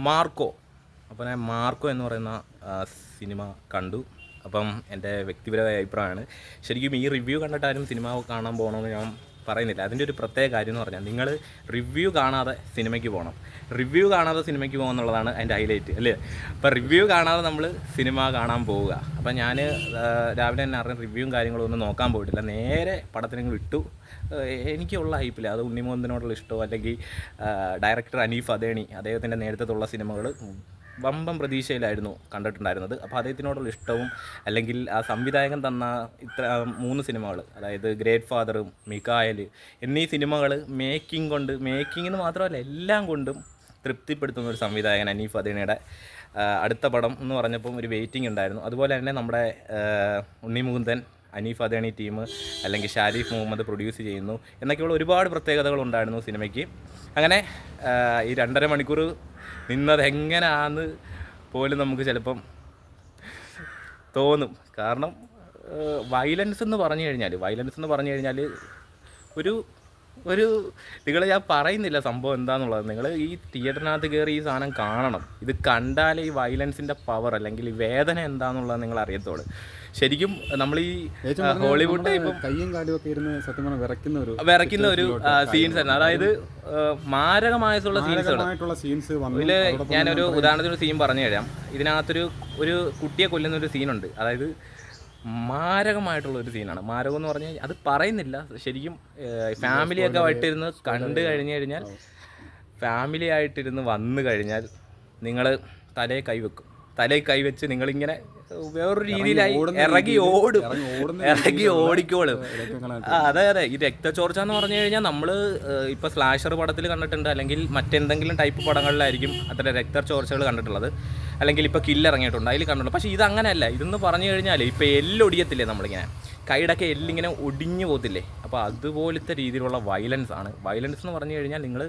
Marco. അപ്പോൾ ഞാൻ Marco എന്ന് പറയുന്ന സിനിമ കണ്ടു. അപ്പം എൻ്റെ വ്യക്തിപരമായ അഭിപ്രായമാണ്. ശരിക്കും ഈ റിവ്യൂ കണ്ടിട്ടാരും സിനിമ കാണാൻ പോകണമെന്ന് ഞാൻ പറയുന്നില്ല. അതിൻ്റെ ഒരു പ്രത്യേക കാര്യം എന്ന് പറഞ്ഞാൽ നിങ്ങൾ റിവ്യൂ കാണാതെ സിനിമയ്ക്ക് പോകണം. റിവ്യൂ കാണാതെ സിനിമയ്ക്ക് പോകുക എന്നുള്ളതാണ് അതിൻ്റെ ഹൈലൈറ്റ് അല്ലേ. അപ്പോൾ റിവ്യൂ കാണാതെ നമ്മൾ സിനിമ കാണാൻ പോവുക. അപ്പം ഞാൻ രാവിലെ തന്നെ അറിയാൻ റിവ്യൂവും കാര്യങ്ങളും ഒന്നും നോക്കാൻ പോയിട്ടില്ല, നേരെ പടത്തിനങ്ങ് വിട്ടു. എനിക്കുള്ള ഹൈപ്പില്ല, അത് ഉണ്ണിമോഹനത്തിനോടുള്ള ഇഷ്ടമോ അല്ലെങ്കിൽ ഡയറക്ടർ അനീഫ് അദേണി അദ്ദേഹത്തിൻ്റെ നേതൃത്വത്തിലുള്ള സിനിമകൾ വമ്പം പ്രതീക്ഷയിലായിരുന്നു കണ്ടിട്ടുണ്ടായിരുന്നത്. അപ്പോൾ അദ്ദേഹത്തിനോടുള്ള ഇഷ്ടവും അല്ലെങ്കിൽ ആ സംവിധായകൻ തന്ന ഇത്ര 3 സിനിമകൾ, അതായത് ഗ്രേറ്റ് ഫാദറും മികായൽ എന്നീ സിനിമകൾ മേക്കിംഗ് എന്ന് മാത്രമല്ല എല്ലാം കൊണ്ടും തൃപ്തിപ്പെടുത്തുന്ന ഒരു സംവിധായകൻ അനീഫ് അദേണിയുടെ അടുത്ത പടം എന്ന് പറഞ്ഞപ്പം ഒരു വെയിറ്റിംഗ് ഉണ്ടായിരുന്നു. അതുപോലെ തന്നെ നമ്മുടെ ഉണ്ണിമുകുന്ദൻ, അനീഫ് അദേണി ടീം അല്ലെങ്കിൽ ഷാരിഫ് മുഹമ്മദ് പ്രൊഡ്യൂസ് ചെയ്യുന്നു എന്നൊക്കെയുള്ള ഒരുപാട് പ്രത്യേകതകളുണ്ടായിരുന്നു സിനിമയ്ക്ക്. അങ്ങനെ ഈ 2.5 മണിക്കൂർ നിന്നത് എങ്ങനെയാണെന്ന് പോലും നമുക്ക് ചിലപ്പം തോന്നും. കാരണം വയലൻസ് എന്ന് പറഞ്ഞു കഴിഞ്ഞാൽ ഒരു നിങ്ങൾ ഞാൻ പറയുന്നില്ല സംഭവം എന്താണെന്നുള്ളത്. നിങ്ങൾ ഈ തിയേറ്ററിനകത്ത് കയറി ഈ സാധനം കാണണം. ഇത് കണ്ടാലേ ഈ വയലൻസിൻ്റെ പവർ അല്ലെങ്കിൽ ഈ വേദന എന്താണെന്നുള്ളത് നിങ്ങൾ അറിയത്തുള്ളൂ. ശരിക്കും നമ്മൾ ഈ ഹോളിവുഡ് ഇപ്പം കയ്യും കാലും ഒക്കെ ഇരുന്ന് സത്യം പറഞ്ഞാൽ വിറയ്ക്കുന്ന ഒരു സീൻസ് ആണ്. അതായത് മാരകമായിട്ടുള്ള സീൻസ്. ഇതിൽ ഞാനൊരു ഉദാഹരണത്തിന് സീൻ പറഞ്ഞു തരാം. ഇതിനകത്തൊരു കുട്ടിയെ കൊല്ലുന്ന ഒരു സീനുണ്ട്. അതായത് മാരകമായിട്ടുള്ളൊരു സീനാണ്. മാരകം എന്ന് പറഞ്ഞാൽ അത് പറയുന്നില്ല. ശരിക്കും ഫാമിലിയൊക്കെ ആയിട്ടിരുന്ന് കണ്ടു കഴിഞ്ഞാൽ ഫാമിലി ആയിട്ടിരുന്ന് വന്നു കഴിഞ്ഞാൽ നിങ്ങൾ തലയിൽ കൈവച്ച് നിങ്ങളിങ്ങനെ വേറൊരു രീതിയിലായി ഇറങ്ങി ഓടിക്കോളും. അതെ. ഈ രക്തച്ചോർച്ച എന്ന് പറഞ്ഞു കഴിഞ്ഞാൽ നമ്മൾ ഇപ്പോൾ സ്ലാഷർ പടത്തിൽ കണ്ടിട്ടുണ്ട്, അല്ലെങ്കിൽ മറ്റെന്തെങ്കിലും ടൈപ്പ് പടങ്ങളിലായിരിക്കും അത്ര രക്തച്ചോർച്ചകൾ കണ്ടിട്ടുള്ളത്, അല്ലെങ്കിൽ ഇപ്പോൾ കില്ലിറങ്ങിയിട്ടുണ്ട് അതിൽ കണ്ടിട്ടുണ്ട്. പക്ഷേ ഇതങ്ങനെയല്ല. ഇതെന്ന് പറഞ്ഞു കഴിഞ്ഞാൽ ഇപ്പോൾ എല്ലൊടിയത്തില്ലേ, നമ്മളിങ്ങനെ കൈയുടെയൊക്കെ എല്ലിങ്ങനെ ഒടിഞ്ഞു പോകത്തില്ലേ. അപ്പോൾ അതുപോലത്തെ രീതിയിലുള്ള വയലൻസ് ആണ്. വയലൻസ് എന്ന് പറഞ്ഞു കഴിഞ്ഞാൽ നിങ്ങൾ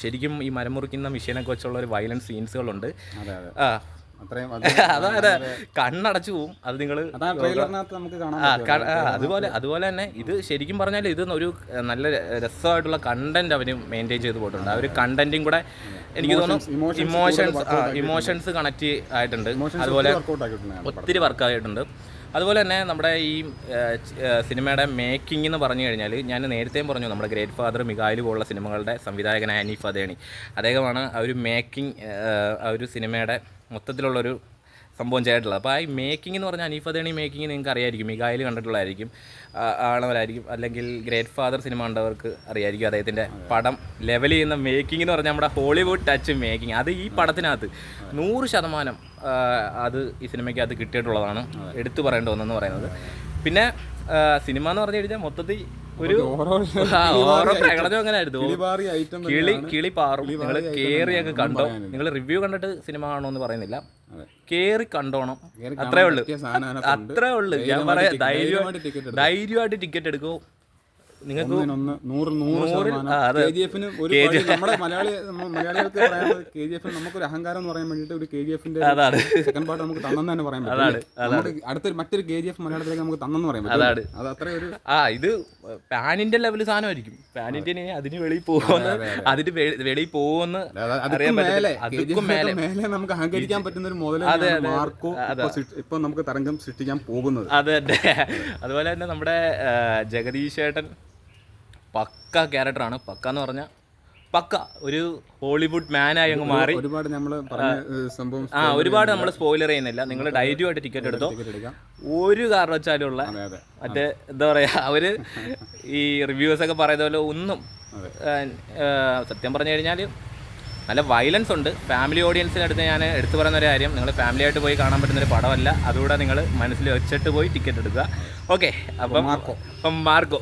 ശരിക്കും ഈ മരം മുറിക്കുന്ന മെഷീനൊക്കെ വെച്ചുള്ള ഒരു വയലൻസ് സീൻസുകളുണ്ട്. അതെ, കണ്ണടച്ചു പോവും. അത് നിങ്ങൾ അതുപോലെ തന്നെ ഇത് ശരിക്കും പറഞ്ഞാൽ ഇത് ഒരു നല്ല രസമായിട്ടുള്ള കണ്ടന്റ് അവർ മെയിൻറ്റെയിൻ ചെയ്ത് പോയിട്ടുണ്ട്. ആ ഒരു കണ്ടന്റും കൂടെ എനിക്ക് തോന്നുന്നു ഇമോഷൻസ് കണക്ട് ആയിട്ടുണ്ട്. അതുപോലെ ഒത്തിരി വർക്കായിട്ടുണ്ട്. അതുപോലെ തന്നെ നമ്മുടെ ഈ സിനിമയുടെ മേക്കിംഗ് എന്ന് പറഞ്ഞു കഴിഞ്ഞാൽ ഞാൻ നേരത്തെയും പറഞ്ഞു, നമ്മുടെ ഗ്രേറ്റ് ഫാദർ, മികായൽ പോലുള്ള സിനിമകളുടെ സംവിധായകനായ അനീഫ് അദേണി അദ്ദേഹമാണ് ആ ഒരു മേക്കിംഗ്, ആ ഒരു സിനിമയുടെ മൊത്തത്തിലുള്ളൊരു സംഭവം ചെയ്തിട്ടുള്ളത്. അപ്പോൾ ഈ മേക്കിംഗ് എന്ന് പറഞ്ഞാൽ അനീഫ് അദേണി മേക്കിംഗ് നിങ്ങൾക്ക് അറിയായിരിക്കും, മികായൽ കണ്ടിട്ടുള്ളതായിരിക്കും, ആണവരായിരിക്കും, അല്ലെങ്കിൽ ഗ്രേറ്റ് ഫാദർ സിനിമ കണ്ടവർക്ക് അറിയായിരിക്കും. അദ്ദേഹത്തിൻ്റെ പടം ലെവൽ ചെയ്യുന്ന മേക്കിംഗ് എന്ന് പറഞ്ഞാൽ നമ്മുടെ ഹോളിവുഡ് ടച്ച് മേക്കിംഗ്, അത് ഈ പടത്തിനകത്ത് 100% അത് ഈ സിനിമയ്ക്ക് അത് കിട്ടിയിട്ടുള്ളതാണ് എടുത്തു പറയേണ്ട ഒന്നെന്ന് പറയുന്നത്. പിന്നെ സിനിമ എന്ന് പറഞ്ഞു കഴിഞ്ഞാൽ മൊത്തത്തിൽ ഒരു ഓരോ പ്രകടനം അങ്ങനെ ആയിരുന്നു. കിളി പാറും. നിങ്ങൾ കേറിയൊക്കെ കണ്ടോ. നിങ്ങൾ റിവ്യൂ കണ്ടിട്ട് സിനിമ കാണണമെന്ന് പറയുന്നില്ല, കേറി കണ്ടോണം. അത്രേ ഉള്ളു. ഞാൻ പറയാം, ധൈര്യമായിട്ട് ടിക്കറ്റ് എടുക്കൂ. നിങ്ങൾക്ക് നമുക്കൊരു അഹങ്കാരം എന്ന് പറയാൻ വേണ്ടിട്ട് ഒരു KGF സെക്കൻഡ് പാർട്ട് നമുക്ക് തന്നെന്ന് തന്നെ പറയാൻ പറ്റും. അടുത്തൊരു മറ്റൊരു KGF മലയാളത്തിലേക്ക് നമുക്ക് തന്നെന്ന് പറയാൻ പറ്റും. അത് അത്ര ഒരു ഇത് പാൻ ഇന്ത്യൻ ലെവൽ സാധനമായിരിക്കും. പാൻ ഇന്ത്യൻ അതിന് വെളിയിൽ പോകുന്ന മേലെ നമുക്ക് അഹങ്കരിക്കാൻ പറ്റുന്ന ഒരു മുതൽ മാർക്കോ ഇപ്പൊ നമുക്ക് തരംഗം സൃഷ്ടിക്കാൻ പോകുന്നത്. അതെ. അതുപോലെ തന്നെ നമ്മുടെ ജഗദീഷ് ചേട്ടൻ പക്ക ക്യാരക്ടറാണ്. പക്ക എന്ന് പറഞ്ഞാൽ പക്ക ഒരു ഹോളിവുഡ് മാനായി അങ്ങ് മാറി. ഒരുപാട് നമ്മൾ സ്പോയിലർ ചെയ്യുന്നില്ല. നിങ്ങൾ ധൈര്യമായിട്ട് ടിക്കറ്റ് എടുത്തോ. ഒരു കാരണവശാലുള്ള മറ്റേ എന്താ പറയുക, അവര് ഈ റിവ്യൂസൊക്കെ പറയുന്ന പോലെ ഒന്നും സത്യം പറഞ്ഞു കഴിഞ്ഞാൽ നല്ല വയലൻസ് ഉണ്ട്. ഫാമിലി ഓഡിയൻസിനടുത്ത് ഞാൻ എടുത്തു പറയുന്ന ഒരു കാര്യം, നിങ്ങൾ ഫാമിലി ആയിട്ട് പോയി കാണാൻ പറ്റുന്നൊരു പടമല്ല. അതുകൂടെ നിങ്ങൾ മനസ്സിൽ വെച്ചിട്ട് പോയി ടിക്കറ്റ് എടുക്കുക. ഓക്കെ, അപ്പം മാർക്കോ